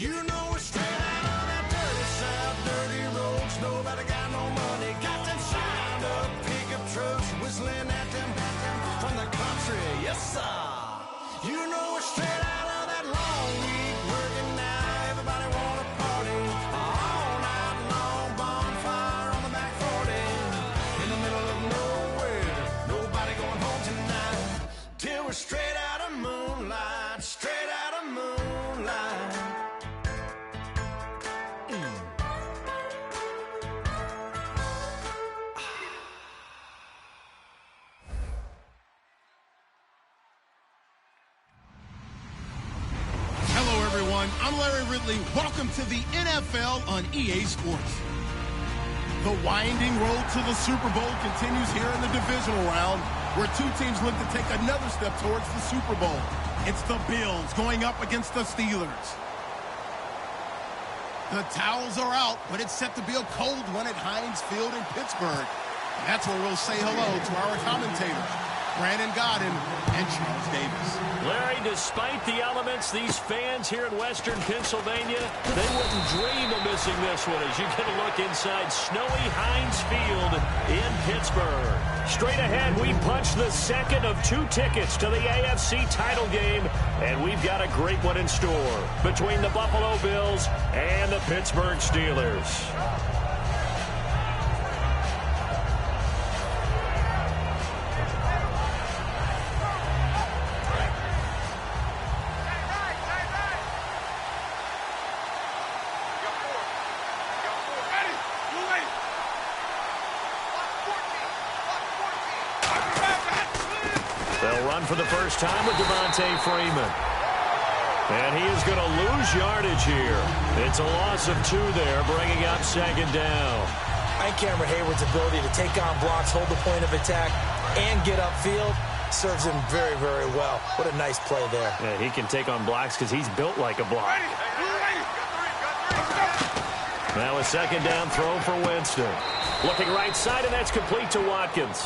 You know we're straight out of that dirty south, dirty roads. Nobody got no money. Got them shined up pickup trucks whistling at them from the country. Yes, sir. You know we're straight out of that long week working now. Everybody wanna party all night long. Bonfire on the back 40 in the middle of nowhere. Nobody going home tonight till we're straight out of moonlight. Straight out of moonlight. I'm Larry Ridley. Welcome to the NFL on EA Sports. The winding road to the Super Bowl continues here in the divisional round, where two teams look to take another step towards the Super Bowl. It's the Bills going up against the Steelers. The towels are out, but it's set to be a cold one at Heinz Field in Pittsburgh. That's where we'll say hello to our commentators, Brandon Godden and Charles Davis. Larry, despite the elements, these fans here in Western Pennsylvania, they wouldn't dream of missing this one as you get a look inside snowy Heinz Field in Pittsburgh. Straight ahead, we punch the second of two tickets to the AFC title game, and we've got a great one in store between the Buffalo Bills and the Pittsburgh Steelers. For the first time with Devontae Freeman. And he is going to lose yardage here. It's a loss of 2 there, bringing up second down. I think Cameron Hayward's ability to take on blocks, hold the point of attack, and get upfield serves him very, very well. What a nice play there. Yeah, he can take on blocks because he's built like a block. Now a second down throw for Winston. Looking right side, and that's complete to Watkins.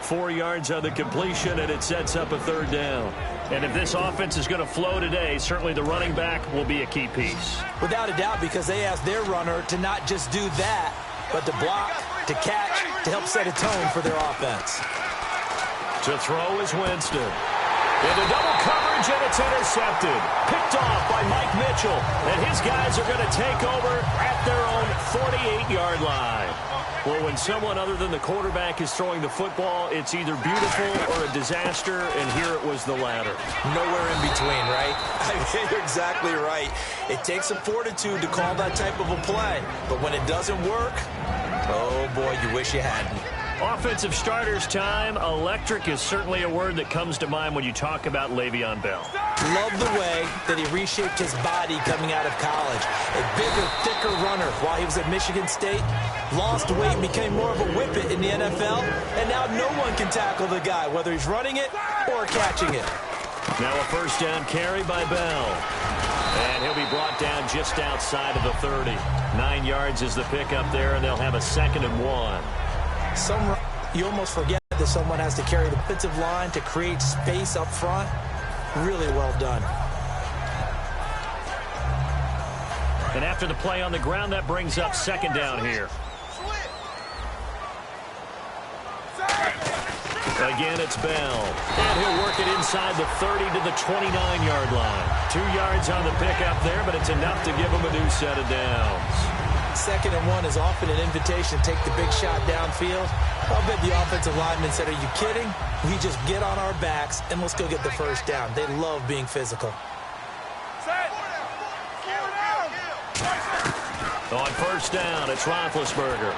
4 yards on the completion, and it sets up a third down. And if this offense is going to flow today, certainly the running back will be a key piece. Without a doubt, because they asked their runner to not just do that, but to block, to catch, to help set a tone for their offense. To throw is Winston. Into double coverage, and it's intercepted. Picked off by Mike Mitchell. And his guys are going to take over at their own 48-yard line. Well, when someone other than the quarterback is throwing the football, it's either beautiful or a disaster, and here it was the latter. Nowhere in between, right? I mean, you're exactly right. It takes some fortitude to call that type of a play. But when it doesn't work, oh, boy, you wish you hadn't. Offensive starters time. Electric is certainly a word that comes to mind when you talk about Le'Veon Bell. Love the way that he reshaped his body coming out of college. A bigger, thicker runner while he was at Michigan State. Lost weight, became more of a whippet in the NFL. And now no one can tackle the guy, whether he's running it or catching it. Now a first down carry by Bell. And he'll be brought down just outside of the 30. 9 yards is the pickup there, and they'll have a 2nd and 1. You almost forget that someone has to carry the defensive line to create space up front. Really well done. And after the play on the ground, that brings up 2nd down here. Again, it's Bell. And he'll work it inside the 30 to the 29-yard line. 2 yards on the pickup there, but it's enough to give him a new set of downs. 2nd and 1 is often an invitation to take the big shot downfield. I'll bet the offensive lineman said, are you kidding? We just get on our backs and let's go get the first down. They love being physical. On first down, it's Roethlisberger.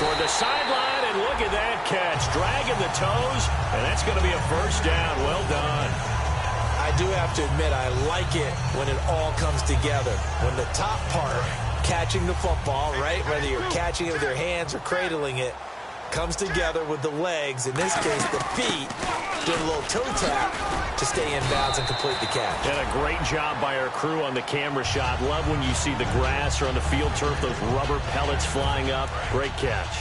Toward the sideline, and look at that catch. Dragging the toes, and that's going to be a first down. Well done. I do have to admit, I like it when it all comes together. When the top part, catching the football, right, whether you're catching it with your hands or cradling it, comes together with the legs, in this case the feet, doing a little toe tap to stay in bounds and complete the catch. And a great job by our crew on the camera shot. Love when you see the grass or on the field turf, those rubber pellets flying up. Great catch.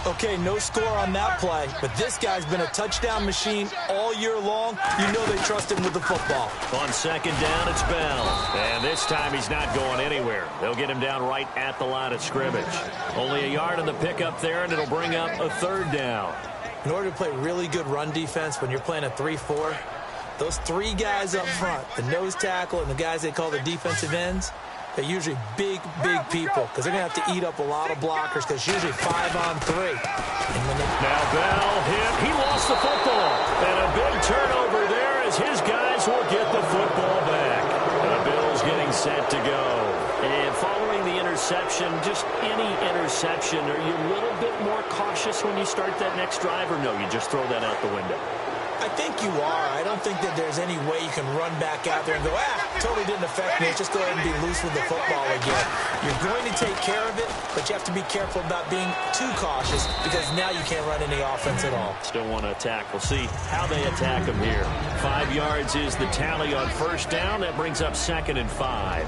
Okay, no score on that play, but this guy's been a touchdown machine all year long. You know they trust him with the football. On second down, it's Bell. And this time he's not going anywhere. They'll get him down right at the line of scrimmage. Only a yard on the pickup there, and it'll bring up a third down. In order to play really good run defense when you're playing a 3-4, those three guys up front, the nose tackle and the guys they call the defensive ends, they're usually big people because they're going to have to eat up a lot of blockers because it's usually 5-on-3. Now Bell hit. He lost the football. And a big turnover there as his guys will get the football back. The Bills getting set to go. And following the interception, just any interception, are you a little bit more cautious when you start that next drive, or no, you just throw that out the window? I think you are. I don't think that there's any way you can run back out there and go, totally didn't affect me. Just go ahead and be loose with the football again. You're going to take care of it, but you have to be careful about being too cautious because now you can't run any offense at all. Still want to attack. We'll see how they attack him here. 5 yards is the tally on first down. That brings up 2nd and 5.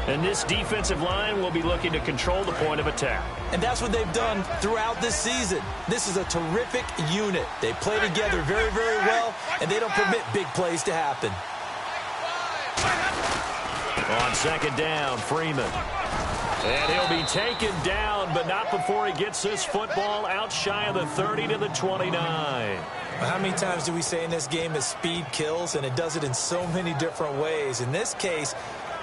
And this defensive line will be looking to control the point of attack. And that's what they've done throughout this season. This is a terrific unit. They play together very, very well, and they don't permit big plays to happen. On second down, Freeman. And he'll be taken down, but not before he gets this football out shy of the 30 to the 29. How many times do we say in this game that speed kills, and it does it in so many different ways? In this case,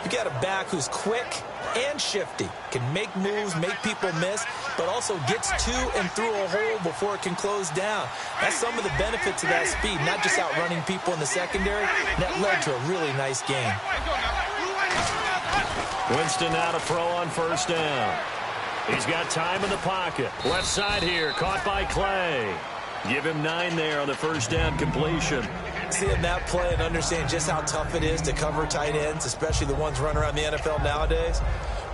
you got a back who's quick and shifty, can make moves, make people miss, but also gets to and through a hole before it can close down. That's some of the benefits of that speed, not just outrunning people in the secondary. That led to a really nice game. Winston now to throw on first down. He's got time in the pocket. Left side here, caught by Clay. Give him 9 there on the first down completion. Seeing that play and understanding just how tough it is to cover tight ends, especially the ones running around the NFL nowadays,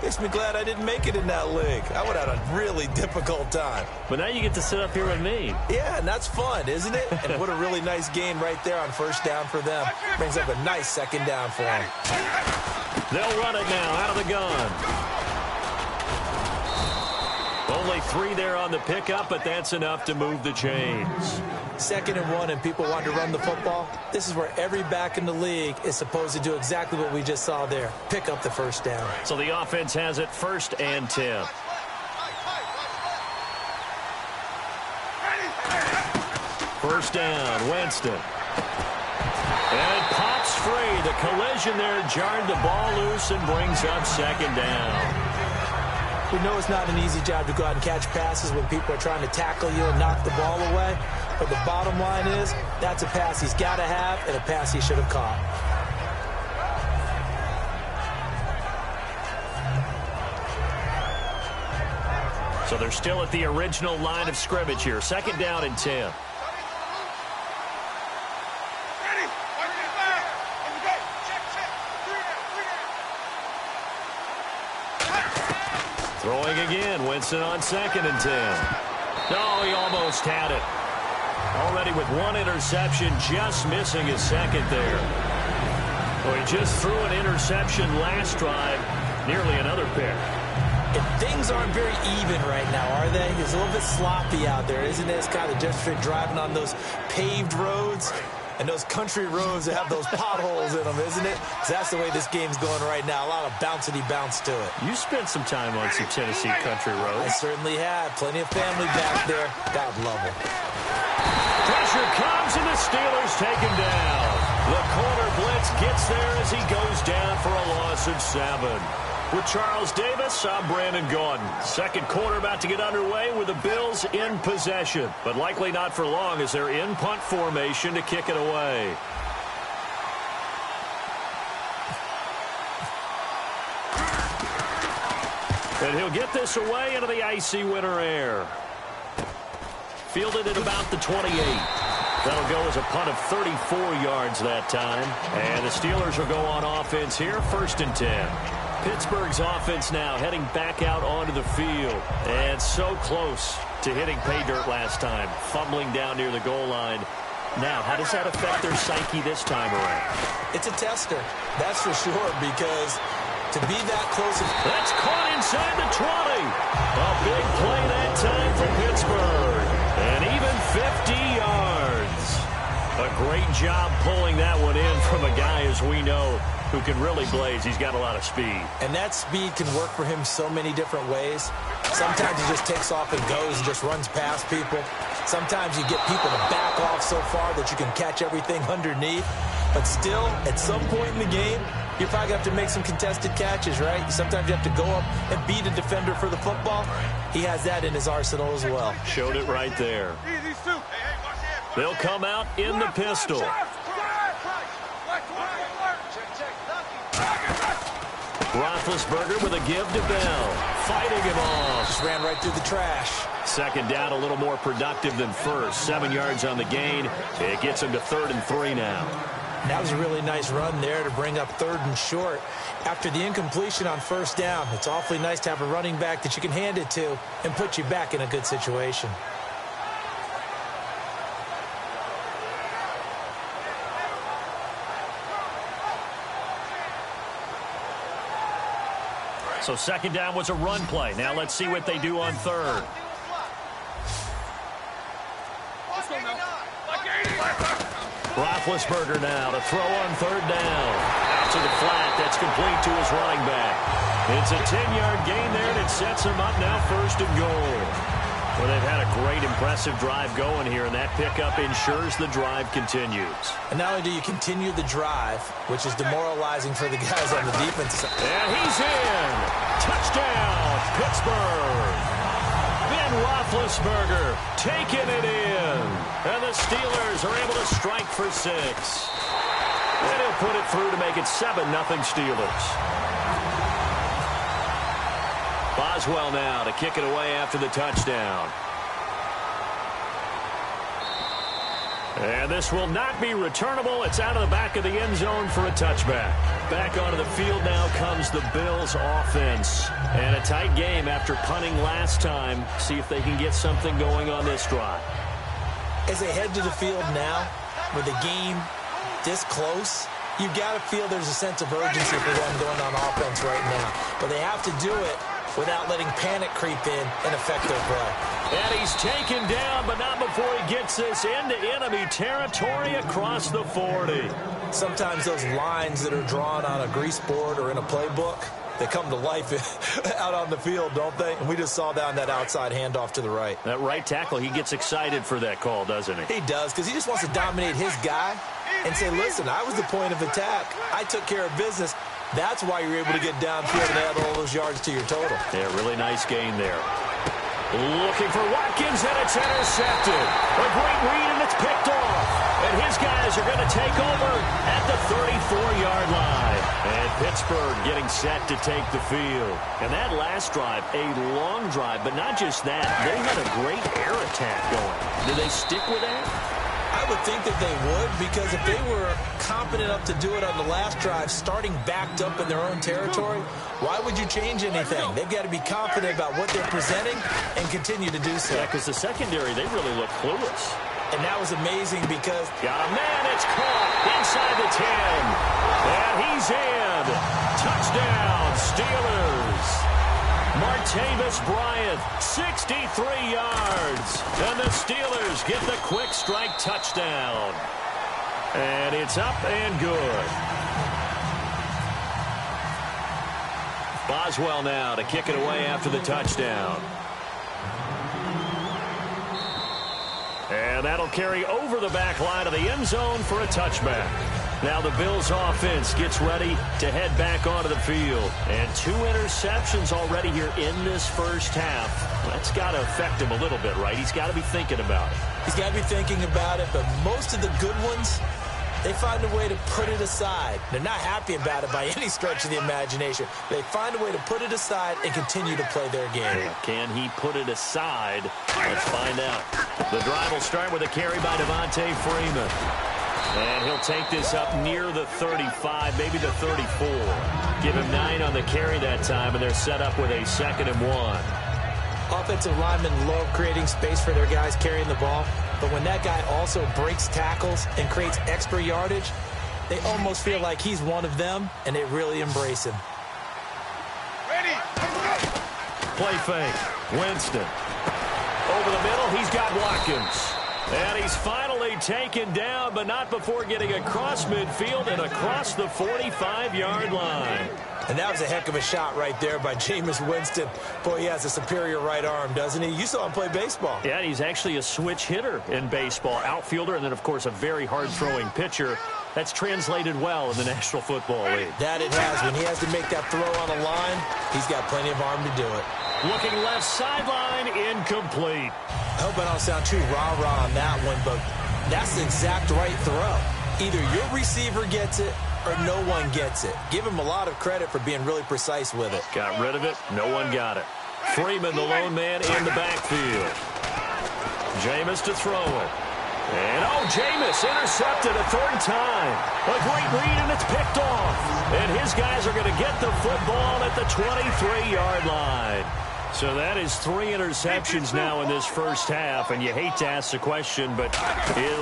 makes me glad I didn't make it in that league. I would have had a really difficult time. But now you get to sit up here with me. Yeah, and that's fun, isn't it? And what a really nice gain right there on first down for them. Brings up a nice second down for them. They'll run it now out of the gun. Only 3 there on the pickup, but that's enough to move the chains. 2nd and 1, and people want to run the football. This is where every back in the league is supposed to do exactly what we just saw there. Pick up the first down. So the offense has it 1st and 10. First down, Winston. And it pops free. The collision there jarred the ball loose and brings up 2nd down. We know it's not an easy job to go out and catch passes when people are trying to tackle you and knock the ball away. But the bottom line is, that's a pass he's got to have and a pass he should have caught. So they're still at the original line of scrimmage here. 2nd down and 10. Throwing again, Winston on 2nd and 10. Oh, he almost had it. Already with 1 interception, just missing his 2nd there. Well, he just threw an interception last drive, nearly another pick. And things aren't very even right now, are they? It's a little bit sloppy out there, isn't it? It's kind of just driving on those paved roads. And those country roads that have those potholes in them, isn't it? Because that's the way this game's going right now. A lot of bouncy bounce to it. You spent some time on some Tennessee country roads. I certainly have. Plenty of family back there. God love them. Pressure comes, and the Steelers take him down. The corner blitz gets there as he goes down for a loss of 7. With Charles Davis, I'm Brandon Gaudin. 2nd quarter about to get underway with the Bills in possession, but likely not for long as they're in punt formation to kick it away. And he'll get this away into the icy winter air. Fielded at about the 28. That'll go as a punt of 34 yards that time. And the Steelers will go on offense here, 1st and 10. Pittsburgh's offense now heading back out onto the field. And so close to hitting pay dirt last time, fumbling down near the goal line. Now, how does that affect their psyche this time around? It's a tester, that's for sure, because to be that close. That's caught inside the 20. A big play that time for Pittsburgh. And even 50 yards. A great job pulling that one in from a guy, as we know, who can really blaze. He's got a lot of speed. And that speed can work for him so many different ways. Sometimes he just takes off and goes and just runs past people. Sometimes you get people to back off so far that you can catch everything underneath. But still, at some point in the game, you're probably going to have to make some contested catches, right? Sometimes you have to go up and beat a defender for the football. He has that in his arsenal as well. Showed it right there. They'll come out in the pistol. Roethlisberger with a give to Bell. Fighting him off. Just ran right through the trash. Second down, a little more productive than first. 7 yards on the gain. It gets him to 3rd and 3 now. That was a really nice run there to bring up 3rd and short. After the incompletion on 1st down, it's awfully nice to have a running back that you can hand it to and put you back in a good situation. So 2nd down was a run play. Now let's see what they do on 3rd. Roethlisberger now to throw on 3rd down. Out to the flat. That's complete to his running back. It's a 10-yard gain there, and it sets him up now 1st and goal. Well, they've had a great, impressive drive going here, and that pickup ensures the drive continues. And not only do you continue the drive, which is demoralizing for the guys on the defense side. And he's in. Touchdown, Pittsburgh. Ben Roethlisberger taking it in. And the Steelers are able to strike for 6. And he'll put it through to make it 7-0 Steelers. Boswell now to kick it away after the touchdown. And this will not be returnable. It's out of the back of the end zone for a touchback. Back onto the field now comes the Bills offense. And a tight game after punting last time. See if they can get something going on this drive. As they head to the field now, with the game this close, you've got to feel there's a sense of urgency for them going on offense right now. But they have to do it without letting panic creep in and affect their play. And he's taken down, but not before he gets this into enemy territory across the 40. Sometimes those lines that are drawn on a grease board or in a playbook, they come to life out on the field, don't they? And we just saw down that outside handoff to the right. That right tackle, he gets excited for that call, doesn't he? He does, because he just wants to dominate his guy and say, listen, I was the point of attack. I took care of business. That's why you're able to get downfield and add all those yards to your total. Yeah, really nice gain there. Looking for Watkins, and it's intercepted. A great read, and it's picked off. And his guys are going to take over at the 34-yard line. And Pittsburgh getting set to take the field. And that last drive, a long drive, but not just that. They had a great air attack going. Do they stick with that? I would think that they would, because if they were competent enough to do it on the last drive, starting backed up in their own territory, why would you change anything? They've got to be confident about what they're presenting and continue to do so. Yeah, because the secondary, they really look clueless. And that was amazing because... Got a man, it's caught inside the 10. And he's in. Touchdown, Steelers. Martavis Bryant, 63 yards. And the Steelers get the quick strike touchdown. And it's up and good. Boswell now to kick it away after the touchdown. And that'll carry over the back line of the end zone for a touchback. Now the Bills offense gets ready to head back onto the field. And 2 interceptions already here in this first half. That's got to affect him a little bit, right? He's got to be thinking about it. He's got to be thinking about it, but most of the good ones, they find a way to put it aside. They're not happy about it by any stretch of the imagination. They find a way to put it aside and continue to play their game. Can he put it aside? Let's find out. The drive will start with a carry by Devontae Freeman. And he'll take this up near the 35, maybe the 34. Give him 9 on the carry that time, and they're set up with a 2nd and 1. Offensive linemen love creating space for their guys carrying the ball. But when that guy also breaks tackles and creates extra yardage, they almost feel like he's one of them, and they really embrace him. Play fake. Winston. Over the middle, he's got Watkins. And he's finally taken down, but not before getting across midfield and across the 45-yard line. And that was a heck of a shot right there by Jameis Winston. Boy, he has a superior right arm, doesn't he? You saw him play baseball. Yeah, he's actually a switch hitter in baseball. Outfielder, and then, of course, a very hard-throwing pitcher. That's translated well in the National Football League. That it has. When he has to make that throw on a line, he's got plenty of arm to do it. Looking left sideline, incomplete. I hope I don't sound too rah-rah on that one, but that's the exact right throw. Either your receiver gets it or no one gets it. Give him a lot of credit for being really precise with it. Got rid of it. No one got it. Freeman, the lone man in the backfield. Jameis to throw it. And, Jameis intercepted a third time. A great read, and it's picked off. And his guys are going to get the football at the 23-yard line. So that is 3 interceptions now in this first half, and you hate to ask the question, but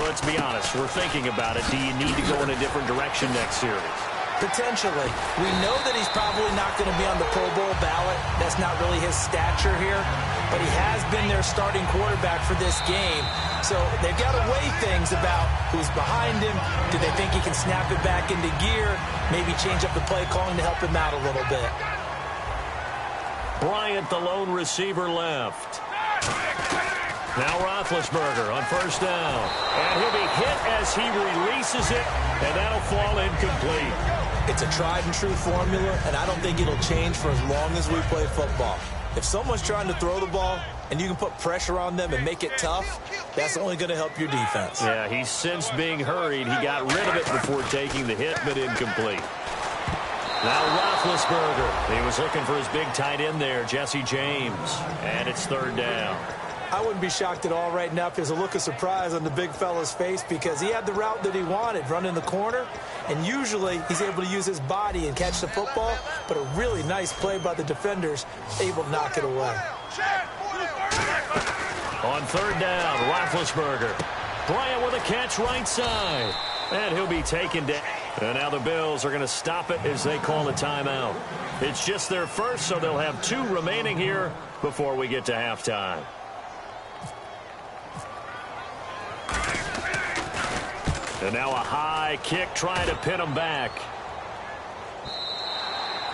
let's be honest, we're thinking about it. Do you need to go in a different direction next series? Potentially. We know that he's probably not going to be on the Pro Bowl ballot. That's not really his stature here, but he has been their starting quarterback for this game. So they've got to weigh things about who's behind him. Do they think he can snap it back into gear? Maybe change up the play calling to help him out a little bit. Bryant, the lone receiver, left. Now Roethlisberger on first down. And he'll be hit as he releases it, and that'll fall incomplete. It's a tried-and-true formula, and I don't think it'll change for as long as we play football. If someone's trying to throw the ball and you can put pressure on them and make it tough, that's only going to help your defense. Yeah, he's since being hurried. He got rid of it before taking the hit, but incomplete. Now Roethlisberger. He was looking for his big tight end there, Jesse James. And it's third down. I wouldn't be shocked at all right now if there's a look of surprise on the big fella's face because he had the route that he wanted, running the corner, and usually he's able to use his body and catch the football, but a really nice play by the defenders, able to knock it away. On third down, Roethlisberger. Bryant with a catch right side. And he'll be taken down. And now the Bills are going to stop it as they call a timeout. It's just their first, so they'll have 2 remaining here before we get to halftime. And now a high kick trying to pin them back.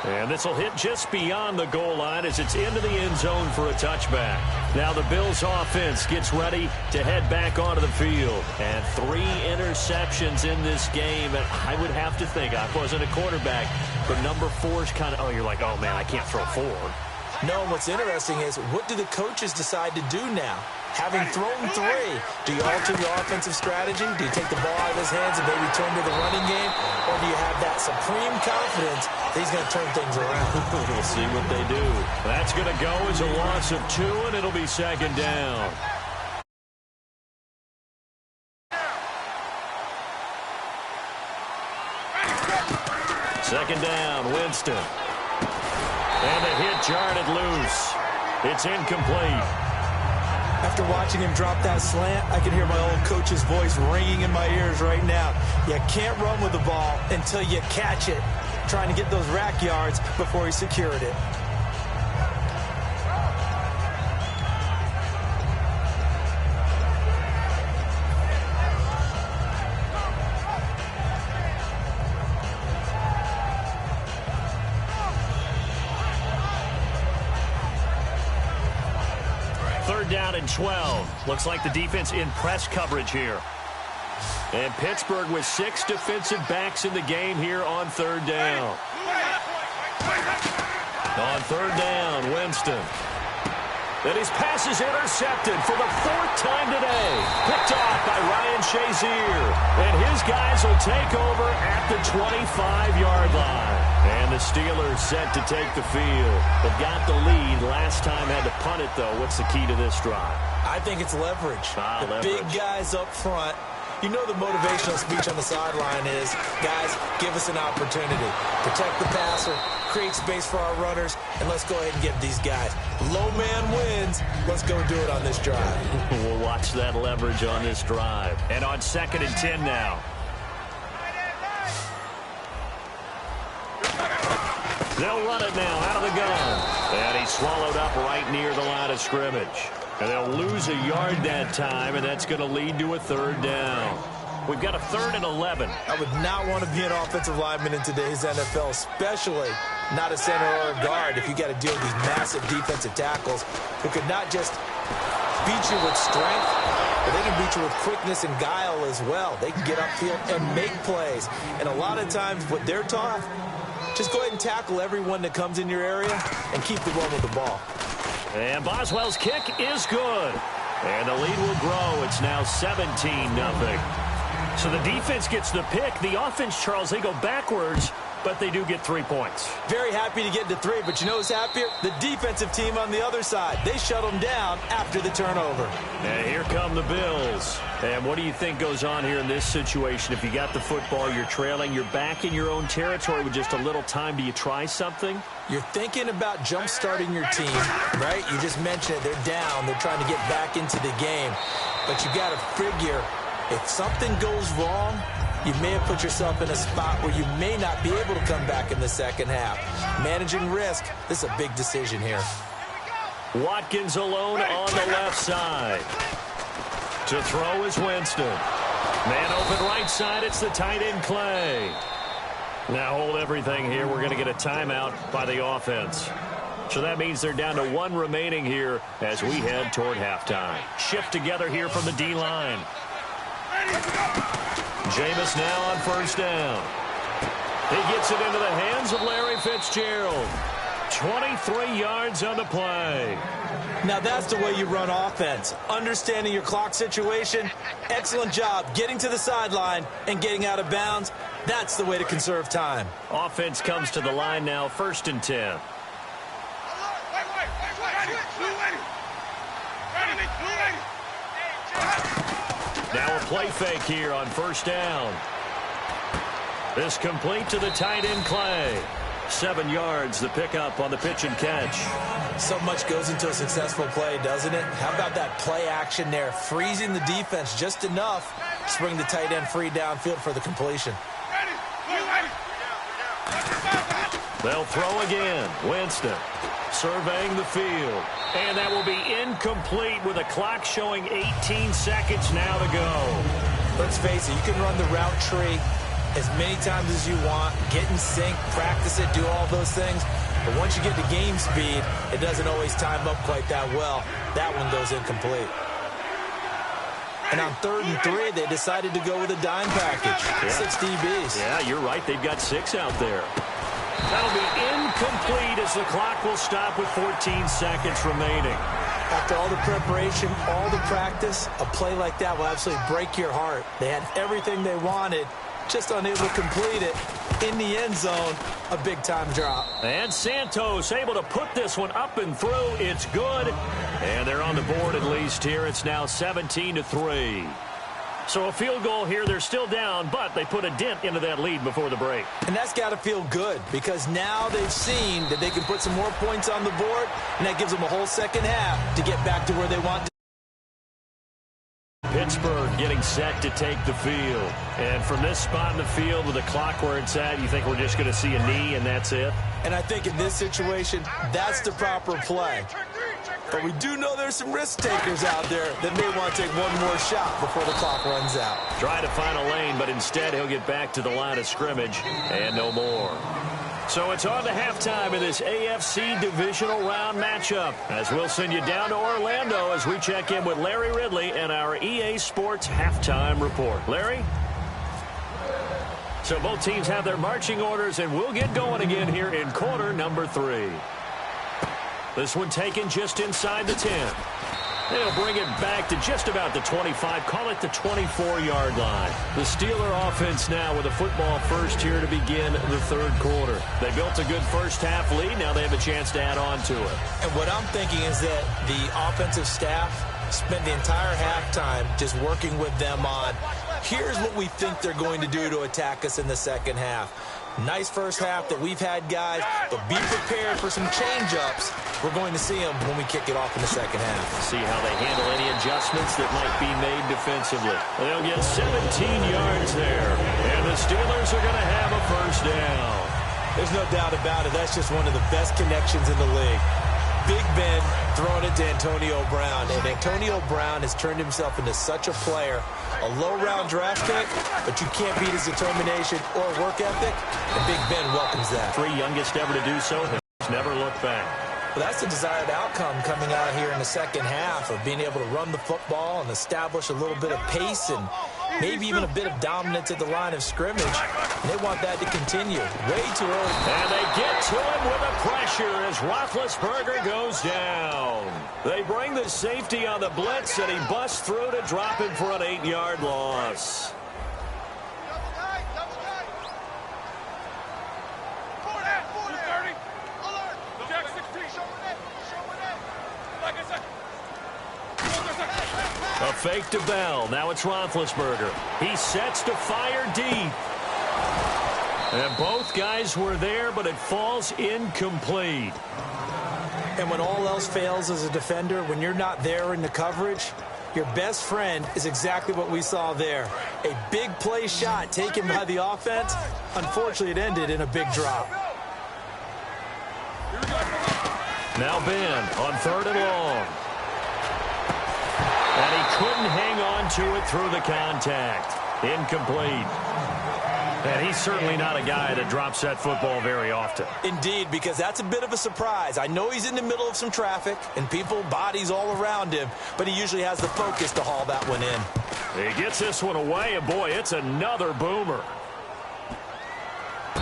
And this will hit just beyond the goal line as it's into the end zone for a touchback. Now the Bills offense gets ready to head back onto the field. And 3 interceptions in this game. And I would have to think, I wasn't a quarterback, but number 4 is kind of, you're like, oh man, I can't throw 4. No, what's interesting is what do the coaches decide to do now? Having thrown 3, do you alter your offensive strategy? Do you take the ball out of his hands and maybe turn to the running game? Or do you have that supreme confidence that he's going to turn things around? We'll see what they do. That's going to go as a loss of 2, and it'll be second down. Second down, Winston. And the hit jarred it loose. It's incomplete. After watching him drop that slant, I can hear my old coach's voice ringing in my ears right now. You can't run with the ball until you catch it. Trying to get those rack yards before he secured it. Third down and 12. Looks like the defense in press coverage here. And Pittsburgh with 6 defensive backs in the game here on third down. On third down, Winston. And his pass is intercepted for the 4th time today. Picked off by Ryan Shazier. And his guys will take over at the 25-yard line. And the Steelers set to take the field. They've got the lead. Last time had to punt it, though. What's the key to this drive? I think it's leverage. Leverage. Big guys up front. You know the motivational speech on the sideline is, guys, give us an opportunity. Protect the passer, create space for our runners, and let's go ahead and get these guys. Low man wins. Let's go do it on this drive. We'll watch that leverage on this drive. And on 2nd and 10 now. They'll run it now out of the gun. And he's swallowed up right near the line of scrimmage. And they'll lose a yard that time, and that's going to lead to a third down. We've got a 3rd and 11. I would not want to be an offensive lineman in today's NFL, especially not a center or a guard if you got to deal with these massive defensive tackles who could not just beat you with strength, but they can beat you with quickness and guile as well. They can get upfield and make plays. And a lot of times what they're taught, just go ahead and tackle everyone that comes in your area and keep the run with the ball. And Boswell's kick is good. And the lead will grow. It's now 17-0. So the defense gets the pick. The offense, Charles, they go backwards, but they do get 3 points. Very happy to get to 3, but you know who's happier? The defensive team on the other side. They shut them down after the turnover. And here come the Bills. And what do you think goes on here in this situation? If you got the football, you're trailing, you're back in your own territory with just a little time. Do you try something? You're thinking about jump-starting your team, right? You just mentioned it. They're down. They're trying to get back into the game. But you got to figure, if something goes wrong, you may have put yourself in a spot where you may not be able to come back in the second half. Managing risk, this is a big decision here. Watkins alone on the left side. To throw is Winston. Man open right side, it's the tight end Clay. Now hold everything here. We're going to get a timeout by the offense. So that means they're down to 1 remaining here as we head toward halftime. Shift together here from the D-line. Jameis now on 1st down. He gets it into the hands of Larry Fitzgerald. 23 yards on the play. Now that's the way you run offense. Understanding your clock situation. Excellent job getting to the sideline and getting out of bounds. That's the way to conserve time. Offense comes to the line now, 1st and 10. Now a play fake here on 1st down. This complete to the tight end Clay. 7 yards, the pickup on the pitch and catch. So much goes into a successful play, doesn't it? How about that play action there? Freezing the defense just enough to bring the tight end free downfield for the completion. They'll throw again. Winston surveying the field. And that will be incomplete with a clock showing 18 seconds now to go. Let's face it, you can run the route tree as many times as you want, get in sync, practice it, do all those things. But once you get to game speed, it doesn't always time up quite that well. That one goes incomplete. And on 3rd and 3, they decided to go with a dime package. Yeah. 6 DBs. Yeah, you're right. They've got 6 out there. That'll be incomplete as the clock will stop with 14 seconds remaining. After all the preparation, all the practice, a play like that will absolutely break your heart. They had everything they wanted, just unable to complete it. In the end zone, a big-time drop. And Santos able to put this one up and through. It's good. And they're on the board at least here. It's now 17-3. So a field goal here. They're still down, but they put a dent into that lead before the break. And that's got to feel good because now they've seen that they can put some more points on the board, and that gives them a whole second half to get back to where they want to. Pittsburgh getting set to take the field. And from this spot in the field with the clock where it's at, you think we're just going to see a knee and that's it? And I think in this situation, that's the proper play. But we do know there's some risk takers out there that may want to take one more shot before the clock runs out. Try to find a lane, but instead he'll get back to the line of scrimmage and no more. So it's on to halftime in this AFC divisional round matchup as we'll send you down to Orlando as we check in with Larry Ridley and our EA Sports halftime report. Larry? So both teams have their marching orders, and we'll get going again here in quarter number 3. This one taken just inside the 10. They'll bring it back to just about the 25, call it the 24-yard line. The Steeler offense now with a football first here to begin the third quarter. They built a good first-half lead. Now they have a chance to add on to it. And what I'm thinking is that the offensive staff spent the entire halftime just working with them on, here's what we think they're going to do to attack us in the second half. Nice first half that we've had, guys, but be prepared for some change-ups. We're going to see them when we kick it off in the second half. See how they handle any adjustments that might be made defensively. They'll get 17 yards there, and the Steelers are going to have a first down. There's no doubt about it. That's just one of the best connections in the league. Big Ben throwing it to Antonio Brown. And Antonio Brown has turned himself into such a player. A low-round draft pick, but you can't beat his determination or work ethic. And Big Ben welcomes that. 3 youngest ever to do so. He's never looked back. Well, that's the desired outcome coming out here in the second half of being able to run the football and establish a little bit of pace and maybe even a bit of dominance at the line of scrimmage. And they want that to continue. Way too early. And they get to him with the pressure as Roethlisberger goes down. They bring the safety on the blitz, and he busts through to drop him for an 8-yard loss. A fake to Bell. Now it's Roethlisberger. He sets to fire deep. And both guys were there, but it falls incomplete. And when all else fails as a defender, when you're not there in the coverage, your best friend is exactly what we saw there. A big play shot taken by the offense. Unfortunately, it ended in a big drop. Now Ben on 3rd and long. And he couldn't hang on to it through the contact. Incomplete. And he's certainly not a guy that drops that football very often. Indeed, because that's a bit of a surprise. I know he's in the middle of some traffic and people, bodies all around him, but he usually has the focus to haul that one in. He gets this one away, and boy, it's another boomer.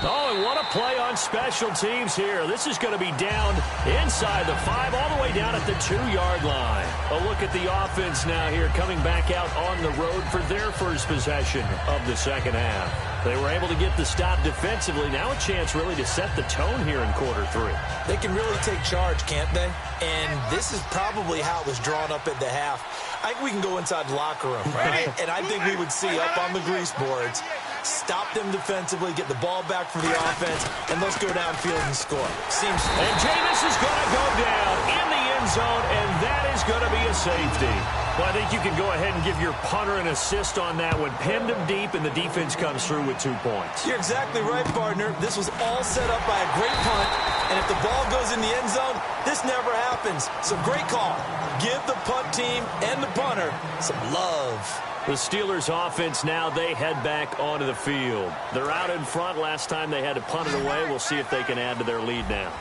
Oh, and what a play on special teams here. This is going to be down inside the 5, all the way down at the 2-yard line. A look at the offense now here, coming back out on the road for their first possession of the second half. They were able to get the stop defensively. Now a chance really to set the tone here in quarter 3. They can really take charge, can't they? And this is probably how it was drawn up at the half. I think we can go inside the locker room, right? And I think we would see up on the grease boards, stop them defensively, get the ball back for the offense, and let's go downfield and score. Seems. And Jameis is going to go down in the end zone, and that is going to be a safety. Well, I think you can go ahead and give your punter an assist on that one. Pinned him deep, and the defense comes through with 2 points. You're exactly right, partner. This was all set up by a great punt, and if the ball goes in the end zone, this never happens. So great call. Give the punt team and the punter some love. The Steelers offense now, they head back onto the field. They're out in front. Last time they had to punt it away. We'll see if they can add to their lead now.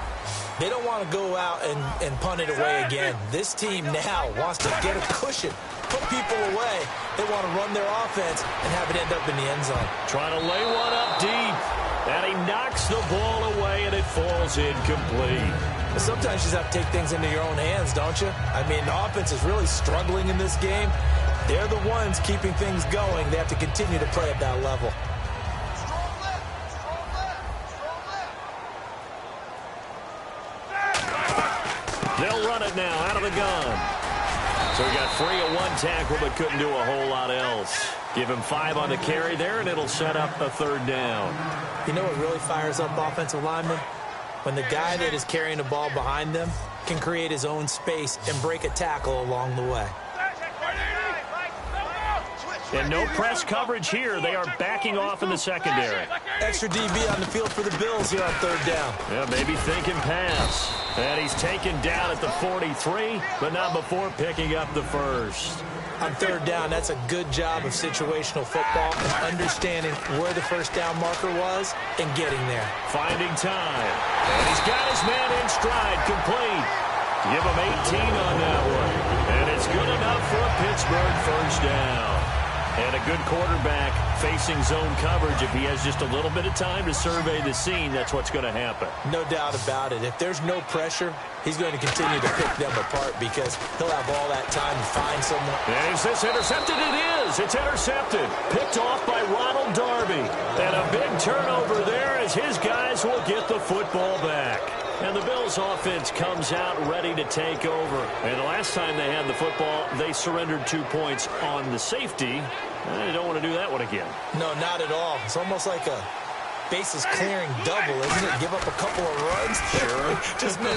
They don't want to go out and punt it away again. This team now wants to get a cushion, put people away. They want to run their offense and have it end up in the end zone. Trying to lay one up deep. And he knocks the ball away, and it falls incomplete. But sometimes you just have to take things into your own hands, don't you? I mean, the offense is really struggling in this game. They're the ones keeping things going. They have to continue to play at that level. They'll run it now out of the gun. So he got free of 1 tackle, but couldn't do a whole lot else. Give him 5 on the carry there, and it'll set up a 3rd down. You know what really fires up offensive linemen? When the guy that is carrying the ball behind them can create his own space and break a tackle along the way. And no press coverage here. They are backing off in the secondary. Extra DB on the field for the Bills here on 3rd down. Yeah, maybe thinking pass. And he's taken down at the 43, but not before picking up the 1st. On 3rd down, that's a good job of situational football and understanding where the 1st down marker was and getting there. Finding time. And he's got his man in stride, complete. Give him 18 on that one. And it's good enough for a Pittsburgh 1st down. And a good quarterback facing zone coverage. If he has just a little bit of time to survey the scene, that's what's going to happen. No doubt about it. If there's no pressure, he's going to continue to pick them apart because he'll have all that time to find someone. And is this intercepted? It is. It's intercepted. Picked off by Ronald Darby. And a big turnover there as his guys will get the football back. And the Bills offense comes out ready to take over. And the last time they had the football, they surrendered 2 points on the safety. They don't want to do that one again. No, not at all. It's almost like a bases clearing double, isn't it? Give up a couple of runs. Sure.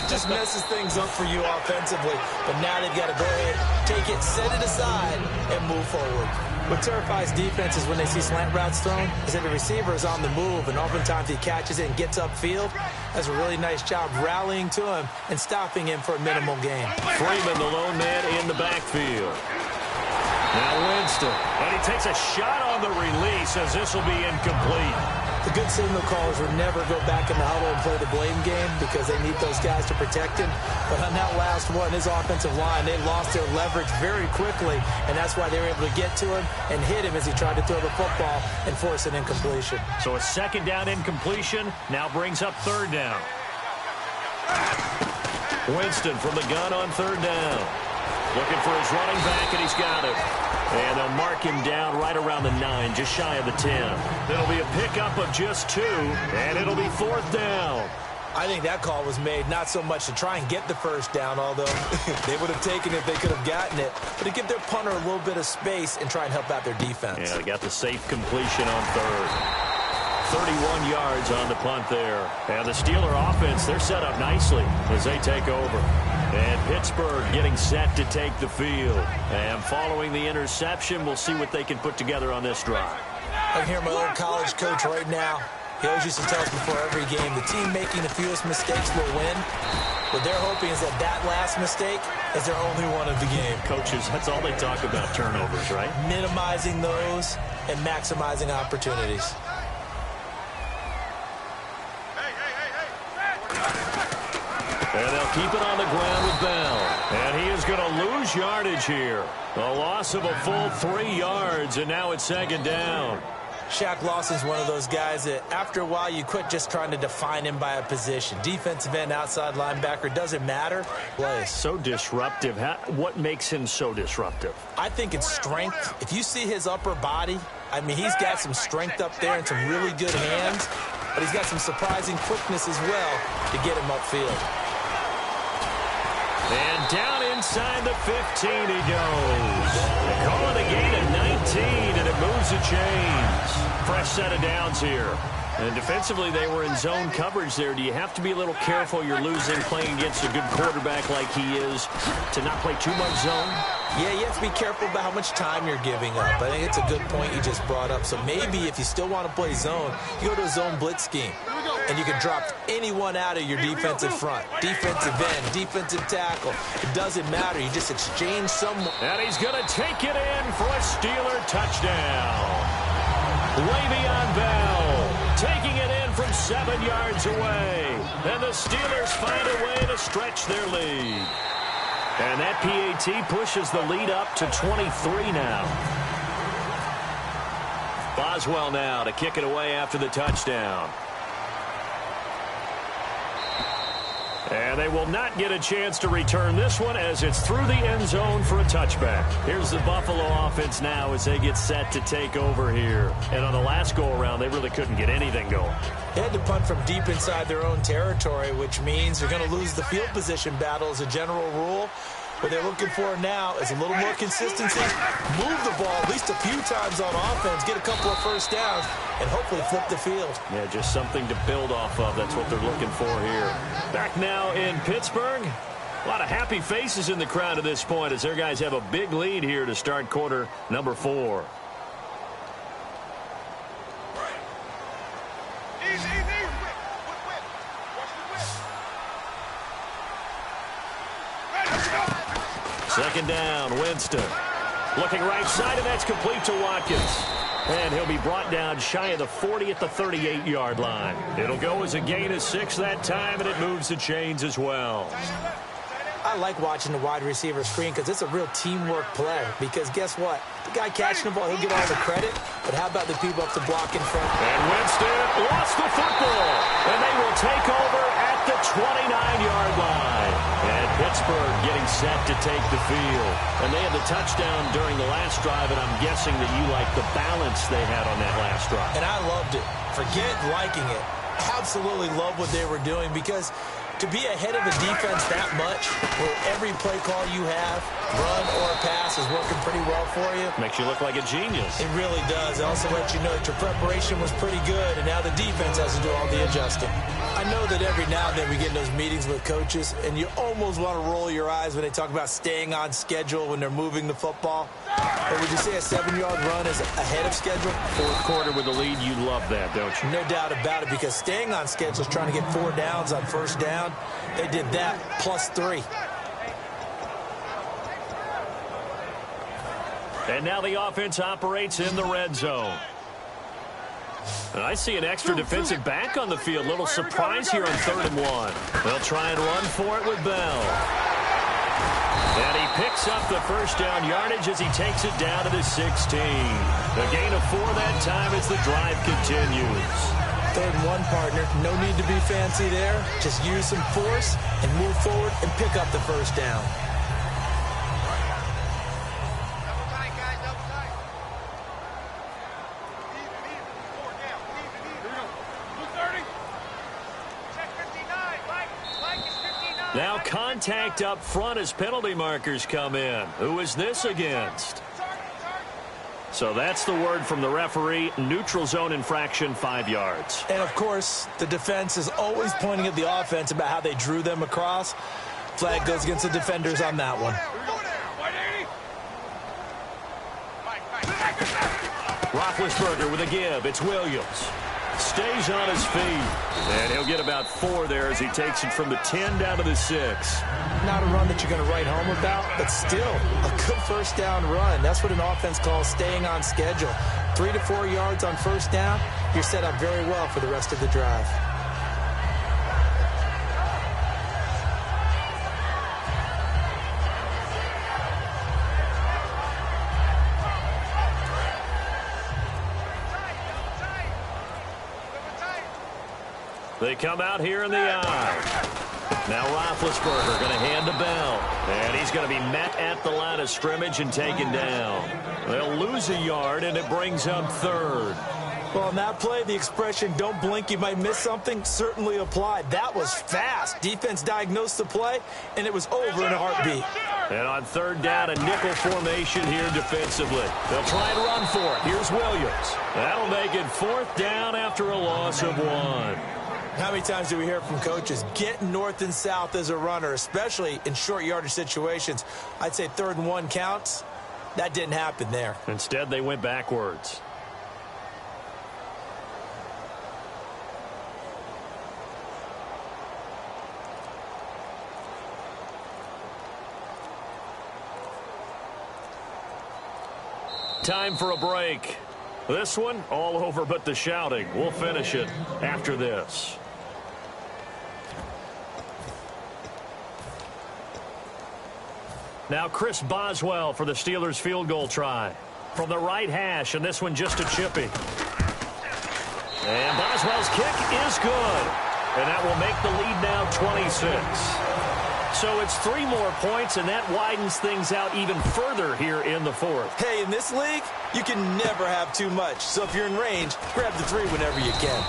just messes things up for you offensively. But now they've got to go ahead, take it, set it aside, and move forward. What terrifies defenses when they see slant routes thrown is that the receiver is on the move, and oftentimes he catches it and gets upfield. Does a really nice job rallying to him and stopping him for a minimal gain. Freeman, the lone man in the backfield. Now Winston, and he takes a shot on the release as this will be incomplete. The good signal callers would never go back in the huddle and play the blame game because they need those guys to protect him. But on that last one, his offensive line, they lost their leverage very quickly, and that's why they were able to get to him and hit him as he tried to throw the football and force an incompletion. So a second down incompletion now brings up third down. Winston from the gun on third down. Looking for his running back, and he's got it. And they'll mark him down right around the 9, just shy of the 10. It'll be a pickup of just 2, and it'll be fourth down. I think that call was made not so much to try and get the first down, although they would have taken it if they could have gotten it, but to give their punter a little bit of space and try and help out their defense. Yeah, they got the safe completion on third. 31 yards on the punt there. And the Steeler offense, they're set up nicely as they take over. And Pittsburgh getting set to take the field. And following the interception, we'll see what they can put together on this drive. I can hear my old college coach right now. He always used to tell us before every game, the team making the fewest mistakes will win. What they're hoping is that that last mistake is their only one of the game. Coaches, that's all they talk about, turnovers, right? Minimizing those and maximizing opportunities. And they'll keep it on the ground with Bell. And he is going to lose yardage here. A loss of a full 3 yards, and now it's second down. Shaq Lawson's one of those guys that after a while you quit just trying to define him by a position. Defensive end, outside linebacker, doesn't matter. Plays. So disruptive. What makes him so disruptive? I think it's strength. If you see his upper body, I mean, he's got some strength up there and some really good hands, but he's got some surprising quickness as well to get him upfield. And down inside the 15 he goes. They call it a gain of 19, and it moves the chains. Fresh set of downs here. And defensively, they were in zone coverage there. Do you have to be a little careful you're losing playing against a good quarterback like he is to not play too much zone? Yeah, you have to be careful about how much time you're giving up. I think it's a good point you just brought up. So maybe if you still want to play zone, you go to a zone blitz scheme. And you can drop anyone out of your defensive front. Defensive end, defensive tackle. It doesn't matter. You just exchange someone. And he's going to take it in for a Steeler touchdown. Le'Veon Bell taking it in from 7 yards away. And the Steelers find a way to stretch their lead. And that PAT pushes the lead up to 23 now. Boswell now to kick it away after the touchdown. And they will not get a chance to return this one as it's through the end zone for a touchback. Here's the Buffalo offense now as they get set to take over here. And on the last go-around, they really couldn't get anything going. They had to punt from deep inside their own territory, which means they're going to lose the field position battle as a general rule. What they're looking for now is a little more consistency, move the ball at least a few times on offense, get a couple of first downs, and hopefully flip the field. Yeah, just something to build off of. That's what they're looking for here. Back now in Pittsburgh. A lot of happy faces in the crowd at this point as their guys have a big lead here to start quarter number 4. Second down, Winston. Looking right side, and that's complete to Watkins. And he'll be brought down shy of the 40 at the 38-yard line. It'll go as a gain of 6 that time, and it moves the chains as well. I like watching the wide receiver screen because it's a real teamwork play. Because guess what? The guy catching the ball, he'll get all the credit. But how about the people up to block in front? And Winston lost the football. And they will take over at the 29-yard line. And Pittsburgh getting set to take the field. And they had the touchdown during the last drive, and I'm guessing that you like the balance they had on that last drive. And I loved it. Forget liking it. Absolutely love what they were doing because to be ahead of a defense that much, where every play call you have, run or pass, is working pretty well for you. Makes you look like a genius. It really does. It also lets you know that your preparation was pretty good, and now the defense has to do all the adjusting. I know that every now and then we get in those meetings with coaches, and you almost want to roll your eyes when they talk about staying on schedule when they're moving the football. But would you say a 7-yard run is ahead of schedule? Fourth quarter with the lead, you love that, don't you? No doubt about it, because staying on schedule is trying to get 4 downs on first down. They did that plus 3. And now the offense operates in the red zone. And I see an extra defensive back on the field. Little surprise here on 3rd and 1. They'll try and run for it with Bell. And he picks up the first down yardage as he takes it down to the 16. A gain of 4 that time as the drive continues. 3rd and 1, partner. No need to be fancy there. Just use some force and move forward and pick up the first down. Now contact up front as penalty markers come in. Who is this against? So that's the word from the referee. Neutral zone infraction, 5 yards. And, of course, the defense is always pointing at the offense about how they drew them across. Flag goes against the defenders on that one. Roethlisberger with a give. It's Williams. Stays on his feet. And he'll get about 4 there as he takes it from the 10 down to the 6. Not a run that you're going to write home about, but still a good first down run. That's what an offense calls staying on schedule. 3 to 4 yards on first down, you're set up very well for the rest of the drive. They come out here in the eye. Now Roethlisberger going to hand to Bell. And he's going to be met at the line of scrimmage and taken down. They'll lose a yard, and it brings up 3rd. Well, on that play, the expression, don't blink, you might miss something, certainly applied. That was fast. Defense diagnosed the play, and it was over in a heartbeat. And on 3rd down, a nickel formation here defensively. They'll try and run for it. Here's Williams. That'll make it 4th down after a loss of 1. How many times do we hear from coaches, get north and south as a runner, especially in short yardage situations? I'd say 3rd and 1 counts. That didn't happen there. Instead, they went backwards. Time for a break. This one, all over but the shouting. We'll finish it after this. Now Chris Boswell for the Steelers field goal try. From the right hash, and this one just a chippy. And Boswell's kick is good. And that will make the lead now 26. So it's 3 more points, and that widens things out even further here in the 4th. Hey, in this league, you can never have too much. So if you're in range, grab the 3 whenever you can.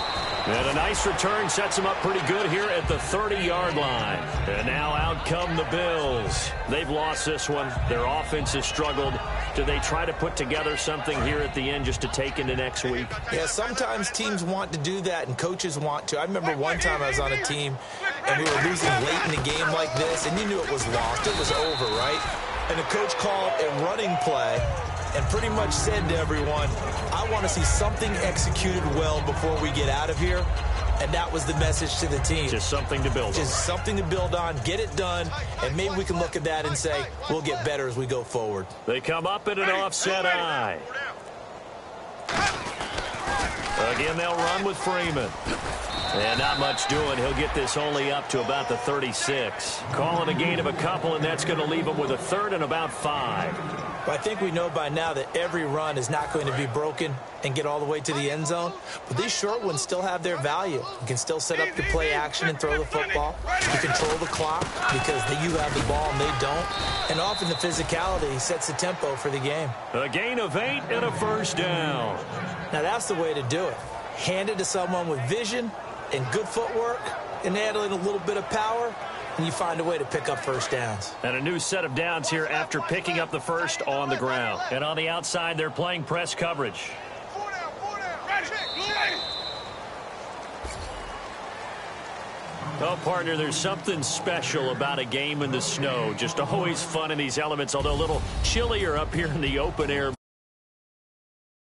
And a nice return sets them up pretty good here at the 30-yard line. And now out come the Bills. They've lost this one. Their offense has struggled. Do they try to put together something here at the end just to take into next week? Yeah, sometimes teams want to do that and coaches want to. I remember one time I was on a team and we were losing late in the game like this, and you knew it was lost. It was over, right? And the coach called a running play and pretty much said to everyone, I want to see something executed well before we get out of here. And that was the message to the team. Just something to build on. Just something to build on, get it done, and maybe we can look at that and say, we'll get better as we go forward. They come up in an offset eye. Again, they'll run with Freeman. And not much doing. He'll get this only up to about the 36. Calling a gain of a couple, and that's going to leave him with a 3rd and about 5. But I think we know by now that every run is not going to be broken and get all the way to the end zone. But these short ones still have their value. You can still set up your play action and throw the football. You control the clock because you have the ball and they don't. And often the physicality sets the tempo for the game. A gain of 8 and a first down. Now that's the way to do it. Hand it to someone with vision and good footwork, and handling a little bit of power, and you find a way to pick up first downs. And a new set of downs here after picking up the first on the ground. And on the outside, they're playing press coverage. Oh, partner, there's something special about a game in the snow. Just always fun in these elements, although a little chillier up here in the open air.